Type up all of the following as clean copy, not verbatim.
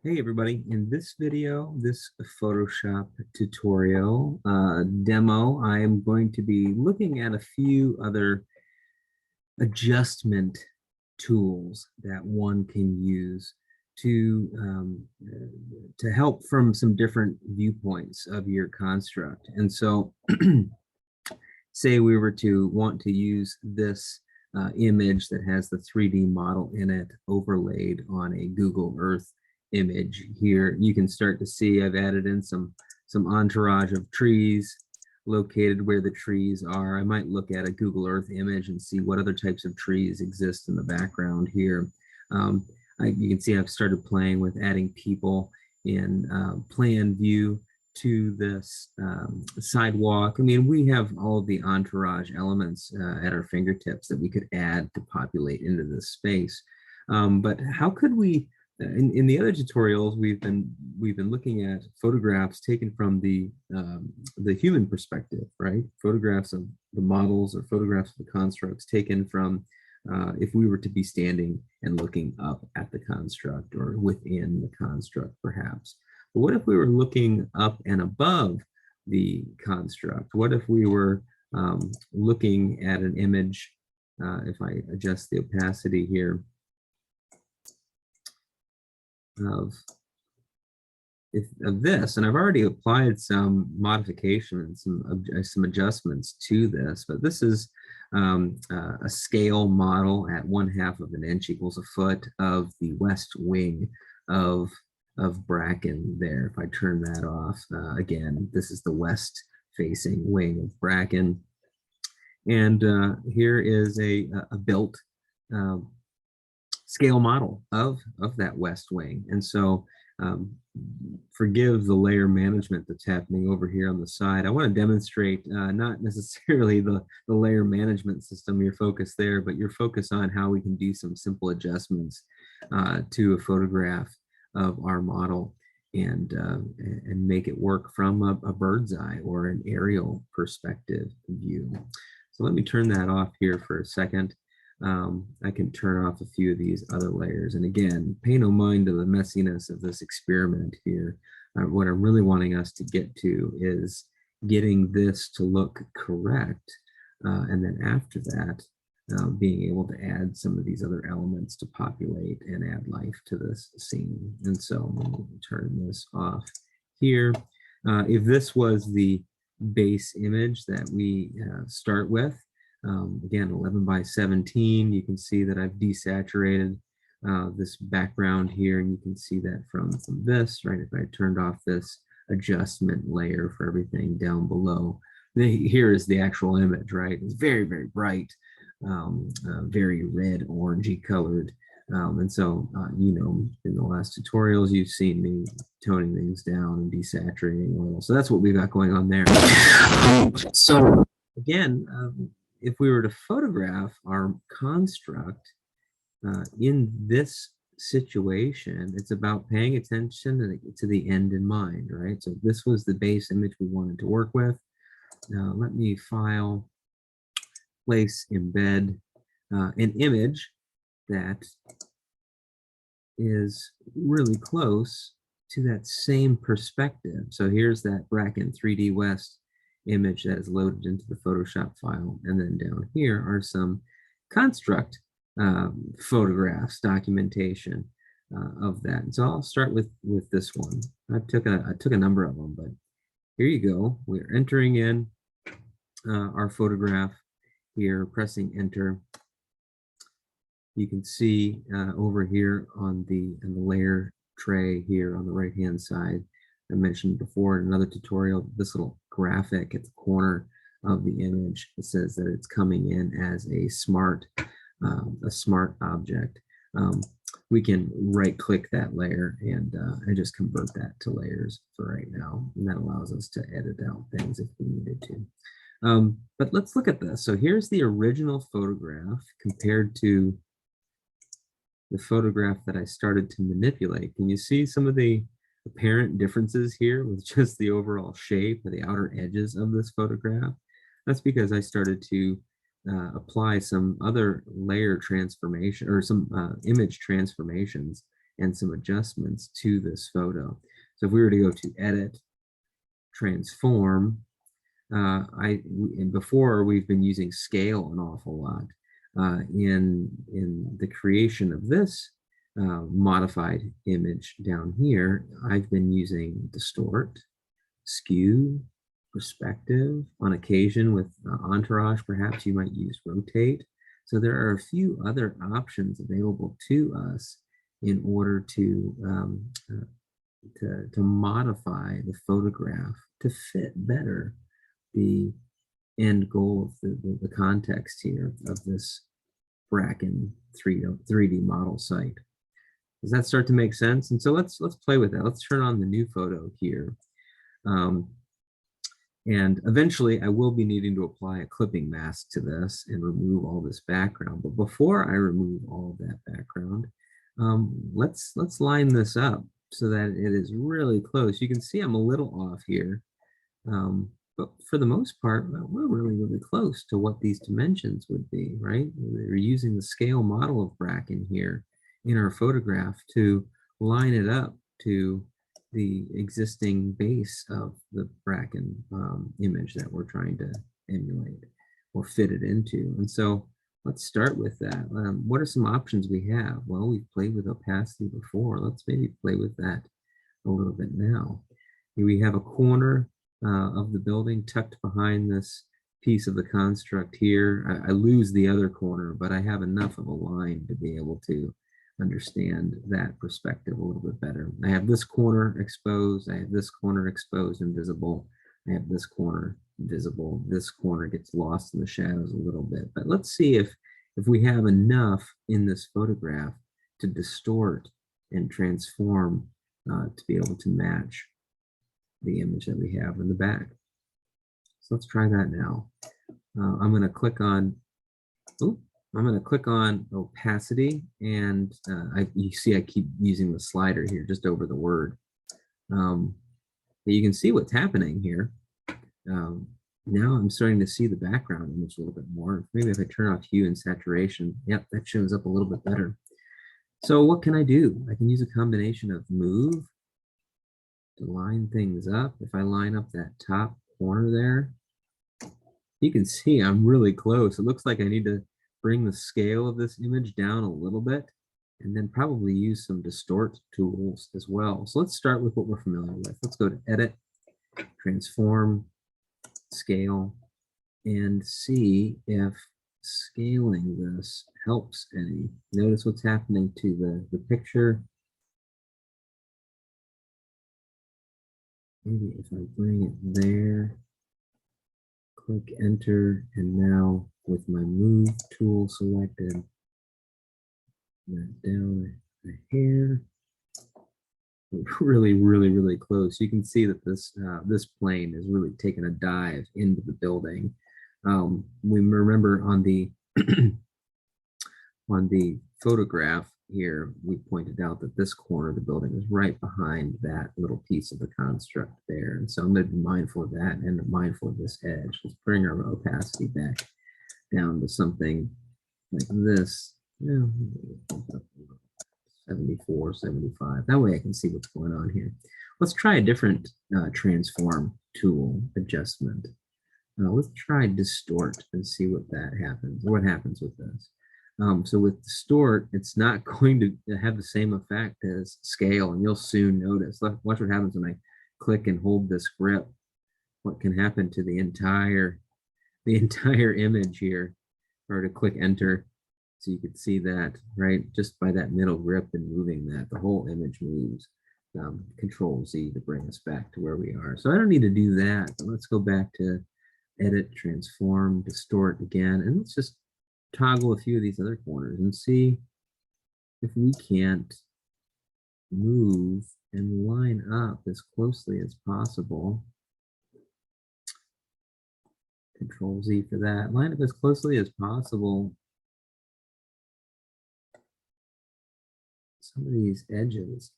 Hey everybody, in this video, this Photoshop tutorial demo, I am going to be looking at a few other adjustment tools that one can use to help from some different viewpoints of your construct. And so say we were to want to use this image that has the 3D model in it overlaid on a Google Earth image here. You can start to see I've added in some entourage of trees located where the trees are. I might look at a Google Earth image and see what other types of trees exist in the background here. You can see I've started playing with adding people in plan view to this sidewalk. I mean, we have all of the entourage elements at our fingertips that we could add to populate into this space. But how could we, in the other tutorials, we've been looking at photographs taken from the human perspective, right? Photographs of the models or photographs of the constructs taken from if we were to be standing and looking up at the construct or within the construct, perhaps. But what if we were looking up and above the construct? What if we were looking at an image, if I adjust the opacity here, of this, and I've already applied some modifications, some adjustments to this, but this is a scale model at 1/2 of an inch equals a foot of the west wing of Bracken there. If I turn that off, again, this is the west facing wing of Bracken. And here is a built scale model of that west wing. And so forgive the layer management that's happening over here on the side. I want to demonstrate not necessarily the layer management system, your focus there, but your focus on how we can do some simple adjustments to a photograph of our model and make it work from a bird's eye or an aerial perspective view. So let me turn that off here for a second. I can turn off a few of these other layers. And again, pay no mind to the messiness of this experiment here. What I'm really wanting us to get to is getting this to look correct. And then after that, being able to add some of these other elements to populate and add life to this scene. And so I'm going to turn this off here. If this was the base image that we start with, again, 11:17, you can see that I've desaturated this background here, and you can see that from this, right? If I turned off this adjustment layer for everything down below, here is the actual image, right? It's very, very bright, very red, orangey colored. And so, you know, in the last tutorials, you've seen me toning things down and desaturating a little. So that's what we've got going on there. So again, if we were to photograph our construct in this situation, it's about paying attention to the end in mind, right? So this was the base image we wanted to work with. Now let me file, place, embed an image that is really close to that same perspective. So here's that Bracken 3D West image that is loaded into the Photoshop file. And then down here are some construct photographs, documentation of that. And so I'll start with this one. I took a number of them, but here you go. We're entering in our photograph here, pressing enter. You can see over here on the layer tray here on the right hand side, I mentioned before in another tutorial, this little graphic at the corner of the image. It says that it's coming in as a smart object. We can right click that layer and just convert that to layers for right now. And that allows us to edit out things if we needed to. But let's look at this. So here's the original photograph compared to the photograph that I started to manipulate. Can you see some of the apparent differences here with just the overall shape of the outer edges of this photograph? That's because I started to apply some other layer transformation or some image transformations and some adjustments to this photo. So if we were to go to edit, transform, and before we've been using scale an awful lot. In the creation of this modified image down here, I've been using distort, skew, perspective. On occasion with entourage, perhaps you might use rotate. So there are a few other options available to us in order to modify the photograph to fit better the end goal of the context here of this Bracken 3D model site. Does that start to make sense? And so let's play with that. Let's turn on the new photo here. And eventually I will be needing to apply a clipping mask to this and remove all this background. But before I remove all of that background, let's line this up so that it is really close. You can see I'm a little off here. But for the most part, we're really close to what these dimensions would be, right? We're using the scale model of Bracken here in our photograph to line it up to the existing base of the Bracken image that we're trying to emulate or fit it into. And so let's start with that. What are some options we have? Well, we've played with opacity before. Let's maybe play with that a little bit now. Here we have a corner of the building tucked behind this piece of the construct here. I lose the other corner, but I have enough of a line to be able to understand that perspective a little bit better. I have this corner exposed, I have this corner exposed and visible, I have this corner visible. This corner gets lost in the shadows a little bit. But let's see if we have enough in this photograph to distort and transform to be able to match the image that we have in the back. So let's try that now. I'm going to click on opacity, and you see I keep using the slider here just over the word. You can see what's happening here. Now I'm starting to see the background image a little bit more. Maybe if I turn off hue and saturation, yep, that shows up a little bit better. So what can I do? I can use a combination of move to line things up. If I line up that top corner there, you can see I'm really close. It looks like I need to bring the scale of this image down a little bit and then probably use some distort tools as well. So let's start with what we're familiar with. Let's go to edit, transform, scale, and see if scaling this helps any. Notice what's happening to the picture. Maybe if I bring it there, click enter, and now with my move tool selected, that down a hair, really close. You can see that this this plane is really taking a dive into the building. We remember on the on the photograph here, we pointed out that this corner of the building is right behind that little piece of the construct there. And so I'm going to be mindful of that and mindful of this edge. Let's bring our opacity back down to something like this. 74, 75. That way I can see what's going on here. Let's try a different transform tool adjustment. Let's try distort and see what that happens. What happens with this? So with distort, it's not going to have the same effect as scale, and you'll soon notice. Watch what happens when I click and hold this grip. What can happen to the entire image here, or to click enter. So you could see that, right? Just by that middle grip and moving that, the whole image moves. Control Z to bring us back to where we are. So I don't need to do that, but let's go back to edit, transform, distort again, and let's just toggle a few of these other corners and see if we can't move and line up as closely as possible. Control Z for that. Line up as closely as possible. Some of these edges.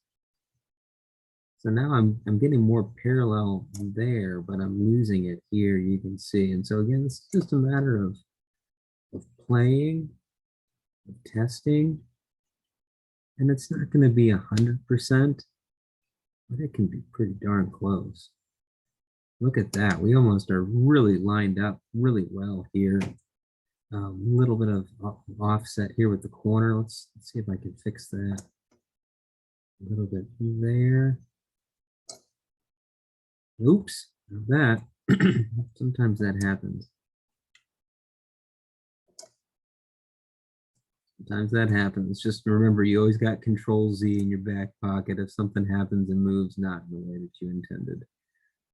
So now I'm getting more parallel there, but I'm losing it here, you can see. And so again, it's just a matter of playing, of testing, And it's not going to be 100%, but it can be pretty darn close. Look at that. We almost are really lined up really well here. A little bit of offset here with the corner. Let's see if I can fix that. A little bit there. Oops, that. Sometimes that happens. Sometimes that happens. Just remember, you always got Control Z in your back pocket if something happens and moves not in the way that you intended.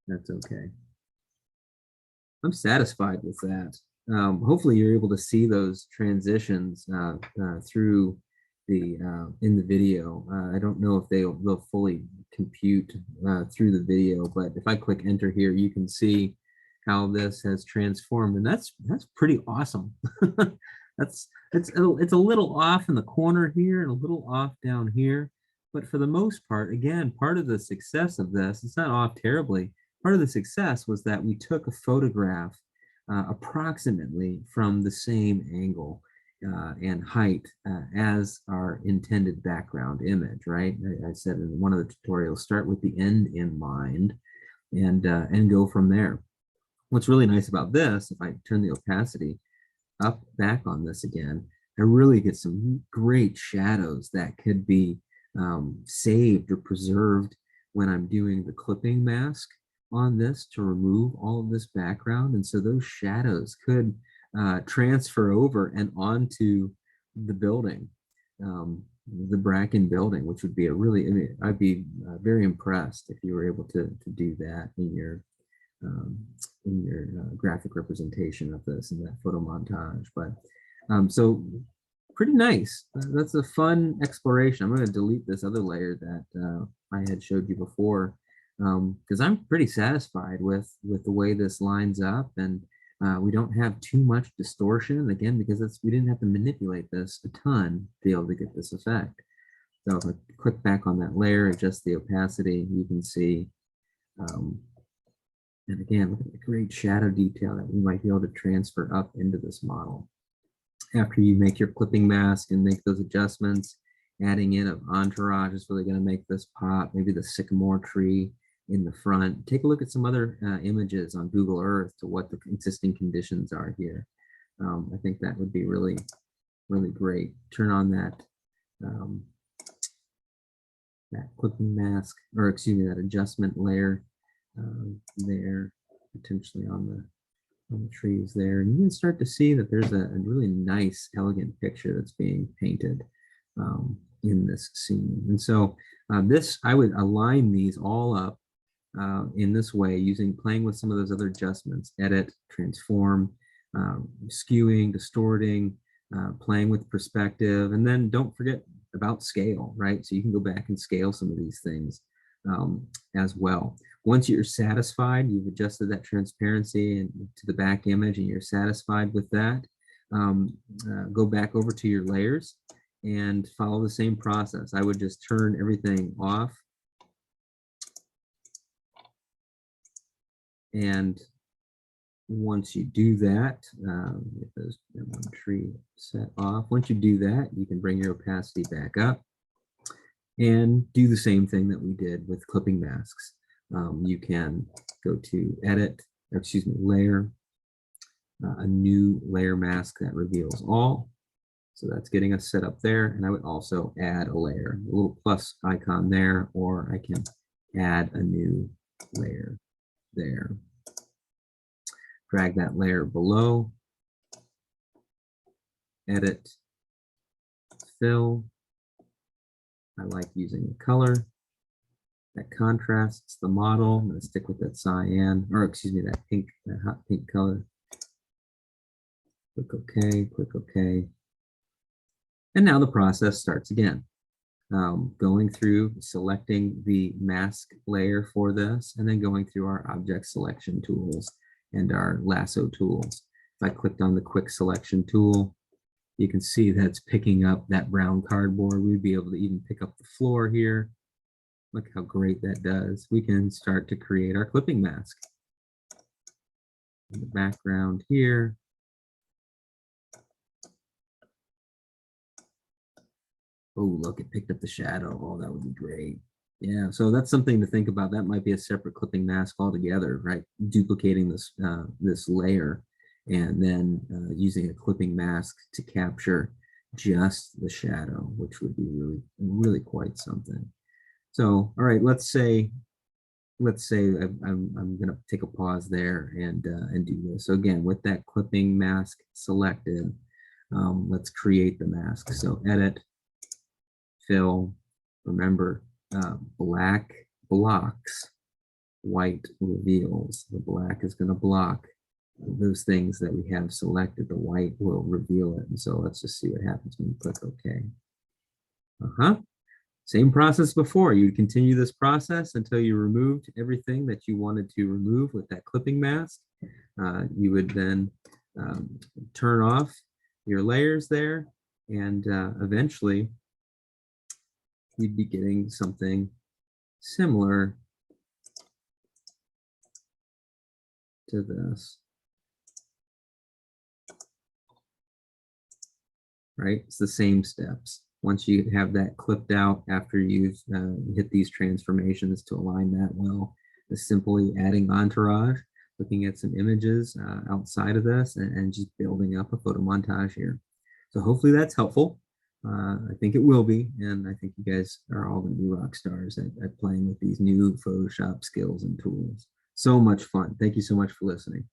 That's okay. I'm satisfied with that. Hopefully you're able to see those transitions through the in the video. I don't know if they'll fully compute through the video, but if I click enter here, you can see how this has transformed, and that's pretty awesome. It's a little off in the corner here and a little off down here, but for the most part, again, part of the success of this, it's not off terribly. Part of the success was that we took a photograph approximately from the same angle and height as our intended background image, right? I said in one of the tutorials, start with the end in mind and go from there. What's really nice about this, if I turn the opacity up back on this again, I really get some great shadows that could be saved or preserved when I'm doing the clipping mask on this to remove all of this background. And so those shadows could transfer over and onto the building, the Bracken building, which would be a really, I mean, I'd be very impressed if you were able to do that in your graphic representation of this in that photo montage. But so pretty nice. That's a fun exploration. I'm going to delete this other layer that I had showed you before because I'm pretty satisfied with the way this lines up, and we don't have too much distortion, again, because we didn't have to manipulate this a ton to be able to get this effect. So if I click back on that layer, adjust the opacity, you can see, and again, look at the great shadow detail that we might be able to transfer up into this model. After you make your clipping mask and make those adjustments, adding in of entourage is really going to make this pop. Maybe the sycamore tree in the front. Take a look at some other images on Google Earth to what the existing conditions are here. I think that would be really, really great. Turn on that that clipping mask, or excuse me, that adjustment layer there, potentially on the trees there, and you can start to see that there's a really nice, elegant picture that's being painted in this scene. And so I would align these all up in this way, playing with some of those other adjustments, edit, transform, skewing, distorting, playing with perspective, and then don't forget about scale, right? So you can go back and scale some of these things as well. Once you're satisfied, you've adjusted that transparency and to the back image, and you're satisfied with that, go back over to your layers and follow the same process. I would just turn everything off. And once you do that, get that one tree set off. Once you do that, you can bring your opacity back up and do the same thing that we did with clipping masks. You can go to edit, or excuse me, layer, a new layer mask that reveals all. So that's getting us set up there. And I would also add a layer, a little plus icon there, or I can add a new layer there. Drag that layer below, edit, fill. I like using the color. That contrasts the model. I'm going to stick with that cyan, or excuse me, that pink, that hot pink color. Click OK, click OK. And now the process starts again. Going through, selecting the mask layer for this, and then going through our object selection tools and our lasso tools. If I clicked on the quick selection tool, you can see that it's picking up that brown cardboard. We'd be able to even pick up the floor here. Look how great that does. We can start to create our clipping mask. In the background here. Oh, look, it picked up the shadow. Oh, that would be great. Yeah, so that's something to think about. That might be a separate clipping mask altogether, right? Duplicating this layer and then using a clipping mask to capture just the shadow, which would be really quite something. So, all right, let's say I'm going to take a pause there and do this. So again, with that clipping mask selected, let's create the mask. So edit, fill, remember, black blocks, white reveals. The black is going to block those things that we have selected. The white will reveal it. And so let's just see what happens when you click OK. Same process before. You continue this process until you removed everything that you wanted to remove with that clipping mask. You would then turn off your layers there, and eventually you'd be getting something similar to this. Right? It's the same steps. Once you have that clipped out after you've hit these transformations to align that well, is simply adding entourage, looking at some images outside of this, and just building up a photo montage here. So hopefully that's helpful. I think it will be, and I think you guys are all going to be rock stars at playing with these new Photoshop skills and tools. So much fun. Thank you so much for listening.